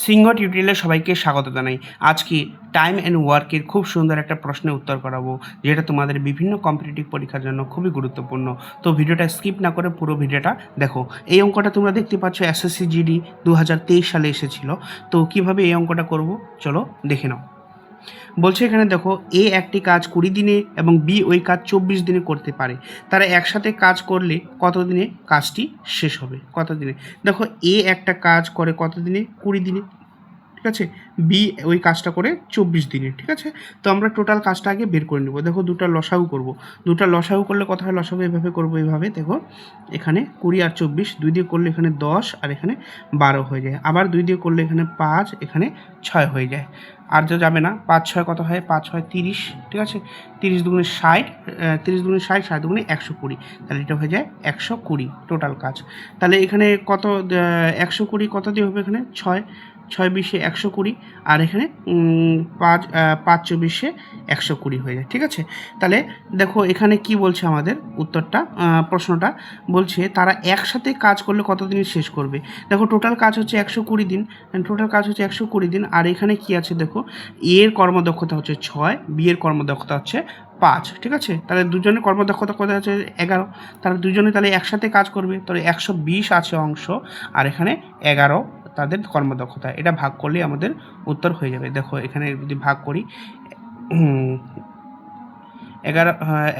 সিংহ টিউটোরিয়ালে সবাইকে স্বাগত জানাই। আজকে টাইম অ্যান্ড ওয়ার্কের খুব সুন্দর একটা প্রশ্নের উত্তর করাবো, যেটা তোমাদের বিভিন্ন কম্পিটিটিভ পরীক্ষার জন্য খুবই গুরুত্বপূর্ণ। তো ভিডিওটা স্কিপ না করে পুরো ভিডিওটা দেখো। এই অঙ্কটা তোমরা দেখতে পাচ্ছ এসএসসি জিডি 2023 সালে এসেছিল। তো কিভাবে এই অঙ্কটা করব চলো দেখে নাও। বলছে এখানে দেখো, এ একটি কাজ 20 দিনে এবং বি ওই কাজ 24 দিনে করতে পারে। তারা একসাথে কাজ করলে কত দিনে কাজটি শেষ হবে? কত দিনে? দেখো, এ একটা কাজ করে কত দিনে? 20 দিনে, ঠিক আছে। বি ওই কাজটা করে 24 দিনে, ঠিক আছে। তো আমরা টোটাল কাজটা আগে বের করে নেব। দেখো, দুটো লসাগু করব। দুটো লসাগু করলে কত হয়? লসাগু এভাবে করবো, এইভাবে দেখো, এখানে 20 আর 24, 2 দিয়ে করলে এখানে 10 আর এখানে 12 হয়ে যায়। আবার 2 দিয়ে করলে এখানে 5, এখানে 6 হয়ে যায়। আর যা যাবে না, 5 6 কত হয়? 5 6 30, ঠিক আছে। 30 দুগুণে 60, 30 দুগুণে 60, 60 দুগুণে 120, তাহলে এটা হয়ে যায় 120 টোটাল কাজ। তাহলে এখানে কত? 120 কত দিয়ে হবে? এখানে 6 6 20 120, আর এখানে 5 5 24 120 হয়ে যায়, ঠিক আছে। তাহলে দেখো এখানে কি বলছে আমাদের উত্তরটা, প্রশ্নটা বলছে তারা একসাথে কাজ করলে কত দিনে শেষ করবে। দেখো, টোটাল কাজ হচ্ছে 120 দিন, টোটাল কাজ হচ্ছে 120 দিন। আর এখানে কি আছে দেখো, এর কর্মদক্ষতা হচ্ছে 6, বি এর কর্মদক্ষতা হচ্ছে 5, ঠিক আছে। তাহলে দুজনের কর্মদক্ষতা কোথায় আছে? 11। তাহলে দুজনে তাহলে একসাথে কাজ করবে, তাহলে 120 আছে অংশ, আর এখানে 11 তাদের কর্মদক্ষতা। এটা ভাগ করলেই আমাদের উত্তর হয়ে যাবে। দেখো এখানে যদি ভাগ করি, 11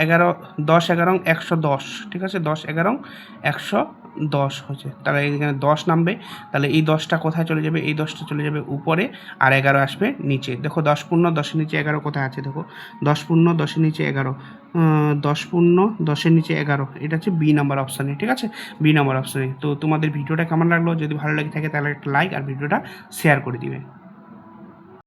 11 10 11 110, ঠিক আছে। 10 11 110 হচ্ছে, তাহলে এখানে 10 নামবে। তাহলে এই 10টা কোথায় চলে যাবে? এই 10টা চলে যাবে উপরে, আর 11 আসবে নিচে। দেখো, 10 পূর্ণ 10-এর নিচে 11 কোথায় আছে? দেখো, 10 পূর্ণ 10-এর নিচে 11, 10 পূর্ণ 10-এর নিচে 11, এটা হচ্ছে বি নাম্বার অপশানে, ঠিক আছে, বি নাম্বার অপশানে। তো তোমাদের ভিডিওটা কেমন লাগলো? যদি ভালো লাগে থাকে তাহলে একটা লাইক আর ভিডিওটা শেয়ার করে দিবে।